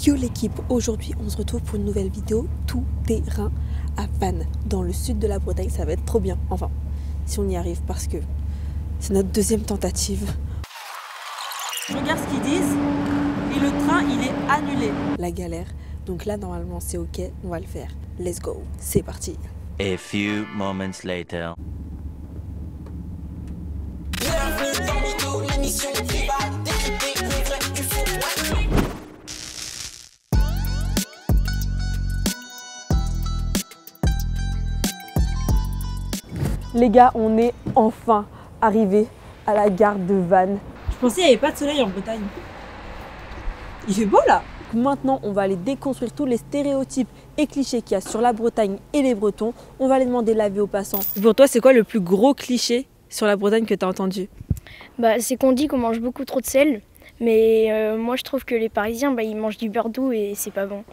Yo l'équipe, aujourd'hui on se retrouve pour une nouvelle vidéo tout terrain à Vannes, dans le sud de la Bretagne. Ça va être trop bien, enfin, si on y arrive, parce que c'est notre deuxième tentative. Je regarde ce qu'ils disent et le train il est annulé. La galère, donc là normalement c'est ok, on va le faire. Let's go, c'est parti. A few moments later. Bienvenue dans Mytho, l'émission qui va décrypter le vrai du faux. Les gars, on est enfin arrivés à la gare de Vannes. Je pensais qu'il n'y avait pas de soleil en Bretagne. Il fait beau là. Maintenant, on va aller déconstruire tous les stéréotypes et clichés qu'il y a sur la Bretagne et les Bretons. On va les demander l'avis aux passants. Pour toi, c'est quoi le plus gros cliché sur la Bretagne que tu as entendu? C'est qu'on dit qu'on mange beaucoup trop de sel, mais moi je trouve que les Parisiens ils mangent du beurre doux et c'est pas bon.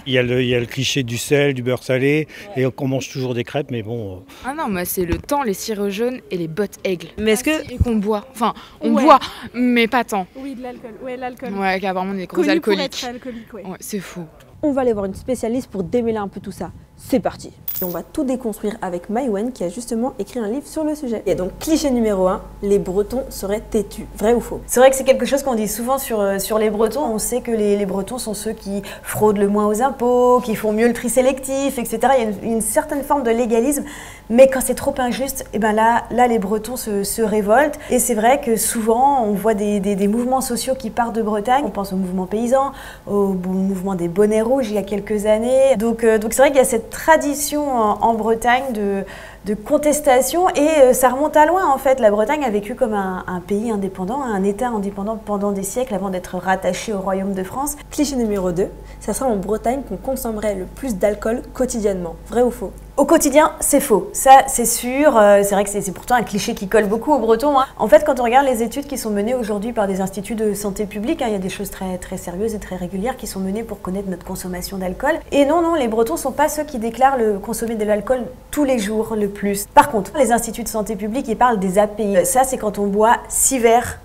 Il y a le cliché du sel, du beurre salé, et qu'on mange toujours des crêpes, mais bon... Ah non, moi c'est le thym, les cireux jaunes et les bottes aigles. Mais est-ce que... Et qu'on boit, enfin on boit, mais pas tant. Oui, de l'alcool. Ouais, l'alcool. Ouais, apparemment des gros Connu alcooliques. pour être alcoolique, ouais. Ouais, c'est fou. On va aller voir une spécialiste pour démêler un peu tout ça. C'est parti. Et on va tout déconstruire avec Maïwen qui a justement écrit un livre sur le sujet. Et donc cliché numéro 1, les Bretons seraient têtus. Vrai ou faux? C'est vrai que c'est quelque chose qu'on dit souvent sur les Bretons. On sait que les Bretons sont ceux qui fraudent le moins aux impôts, qui font mieux le tri sélectif, etc. Il y a une certaine forme de légalisme. Mais quand c'est trop injuste, et ben là les Bretons se révoltent. Et c'est vrai que souvent, on voit des mouvements sociaux qui partent de Bretagne. On pense au mouvement paysan, au mouvement des bonnets rouges il y a quelques années. Donc c'est vrai qu'il y a cette tradition en Bretagne de contestation et ça remonte à loin en fait. La Bretagne a vécu comme un pays indépendant, un État indépendant pendant des siècles avant d'être rattaché au Royaume de France. Cliché numéro 2, ça sera en Bretagne qu'on consommerait le plus d'alcool quotidiennement. Vrai ou faux? Au quotidien, c'est faux. Ça, c'est sûr. C'est vrai que c'est pourtant un cliché qui colle beaucoup aux Bretons. En fait, quand on regarde les études qui sont menées aujourd'hui par des instituts de santé publique, il y a des choses très, très sérieuses et très régulières qui sont menées pour connaître notre consommation d'alcool. Et non, les Bretons ne sont pas ceux qui déclarent consommer de l'alcool tous les jours le plus. Par contre, les instituts de santé publique, ils parlent des API. Ça, c'est quand on boit 6 verres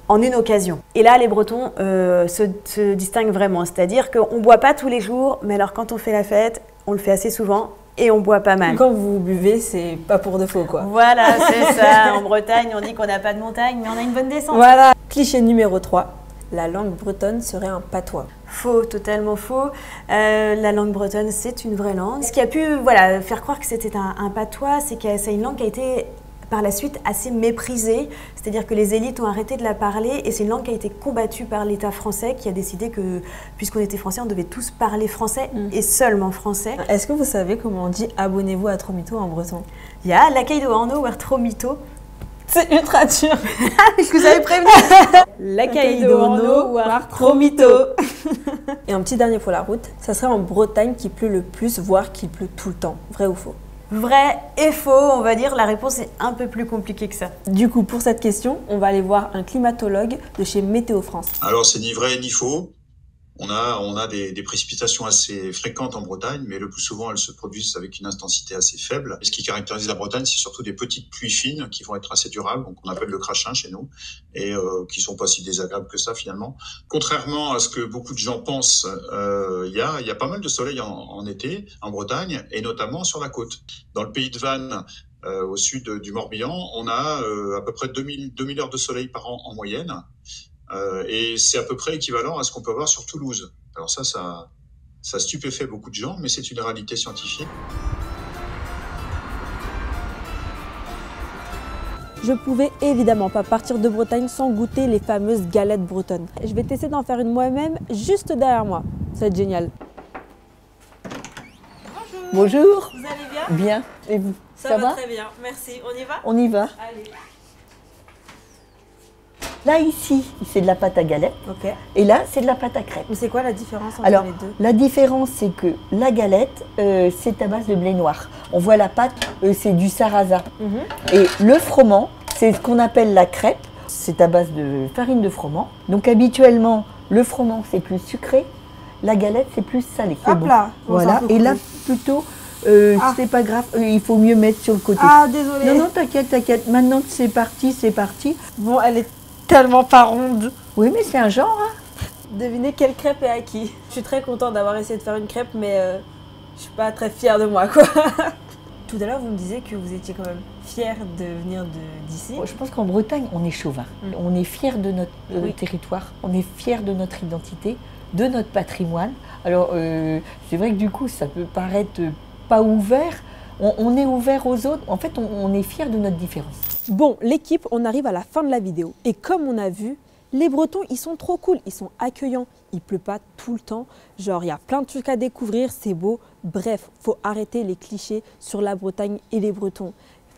en une occasion. Et là, les Bretons se distinguent vraiment. C'est-à-dire qu'on ne boit pas tous les jours, mais alors quand on fait la fête, on le fait assez souvent. Et on boit pas mal. Quand vous buvez, c'est pas pour de faux, quoi. Voilà, c'est ça. En Bretagne, on dit qu'on n'a pas de montagne, mais on a une bonne descente. Voilà. Cliché numéro 3, la langue bretonne serait un patois. Faux, totalement faux. La langue bretonne, c'est une vraie langue. Ce qui a pu faire croire que c'était un patois, c'est que c'est une langue qui a été par la suite assez méprisée, c'est-à-dire que les élites ont arrêté de la parler et c'est une langue qui a été combattue par l'État français qui a décidé que, puisqu'on était français, on devait tous parler français et seulement français. Est-ce que vous savez comment on dit abonnez-vous à Tromito en breton? Il y a l'accueil de Hanno ou Tromito. C'est ultra dur. Je vous avais prévenu. L'accueil de Hanno ou Tromito. Et un petit dernier pour la route, ça serait en Bretagne qu'il pleut le plus, voire qu'il pleut tout le temps. Vrai ou faux? Vrai et faux, on va dire. La réponse est un peu plus compliquée que ça. Du coup, pour cette question, on va aller voir un climatologue de chez Météo France. Alors, c'est ni vrai ni faux. On a des précipitations assez fréquentes en Bretagne, mais le plus souvent, elles se produisent avec une intensité assez faible. Et ce qui caractérise la Bretagne, c'est surtout des petites pluies fines qui vont être assez durables, donc on appelle le crachin chez nous, et qui sont pas si désagréables que ça finalement. Contrairement à ce que beaucoup de gens pensent, il y a pas mal de soleil en été en Bretagne, et notamment sur la côte. Dans le pays de Vannes, au sud du Morbihan, on a à peu près 2000 heures de soleil par an en moyenne. Et c'est à peu près équivalent à ce qu'on peut voir sur Toulouse. Alors ça stupéfait beaucoup de gens, mais c'est une réalité scientifique. Je pouvais évidemment pas partir de Bretagne sans goûter les fameuses galettes bretonnes. Je vais tester d'en faire une moi-même juste derrière moi. Ça va être génial. Bonjour. Vous allez bien? Bien. Et vous? Ça va très bien, merci. On y va? On y va. Allez. Là, ici, c'est de la pâte à galette. Ok. Et là, c'est de la pâte à crêpes. Mais c'est quoi la différence entre Alors, les deux? la différence, c'est que la galette, c'est à base de blé noir. On voit la pâte, c'est du sarrasin. Et le froment, c'est ce qu'on appelle la crêpe. C'est à base de farine de froment. Donc, habituellement, le froment, c'est plus sucré. La galette, c'est plus salé. Hop là. Voilà. Et là, plutôt, c'est pas grave. Il faut mieux mettre sur le côté. Ah, désolé. Non, t'inquiète. Maintenant que c'est parti. Bon, elle est tellement pas ronde. Oui, mais c'est un genre. Hein. Devinez quelle crêpe est à qui. Je suis très contente d'avoir essayé de faire une crêpe, mais je suis pas très fière de moi, quoi. Tout à l'heure, vous me disiez que vous étiez quand même fière de venir d'ici. Je pense qu'en Bretagne, on est chauvin. On est fier de notre territoire, on est fier de notre identité, de notre patrimoine. Alors, c'est vrai que du coup, ça peut paraître pas ouvert. On est ouvert aux autres. En fait, on est fier de notre différence. Bon, l'équipe, on arrive à la fin de la vidéo. Et comme on a vu, les Bretons, ils sont trop cool, ils sont accueillants. Il pleut pas tout le temps. Genre, il y a plein de trucs à découvrir, c'est beau. Bref, faut arrêter les clichés sur la Bretagne et les Bretons.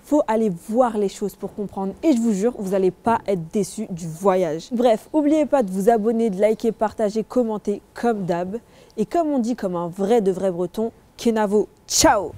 Faut aller voir les choses pour comprendre. Et je vous jure, vous n'allez pas être déçus du voyage. Bref, n'oubliez pas de vous abonner, de liker, partager, commenter comme d'hab. Et comme on dit comme un vrai de vrai Breton, Kenavo, ciao!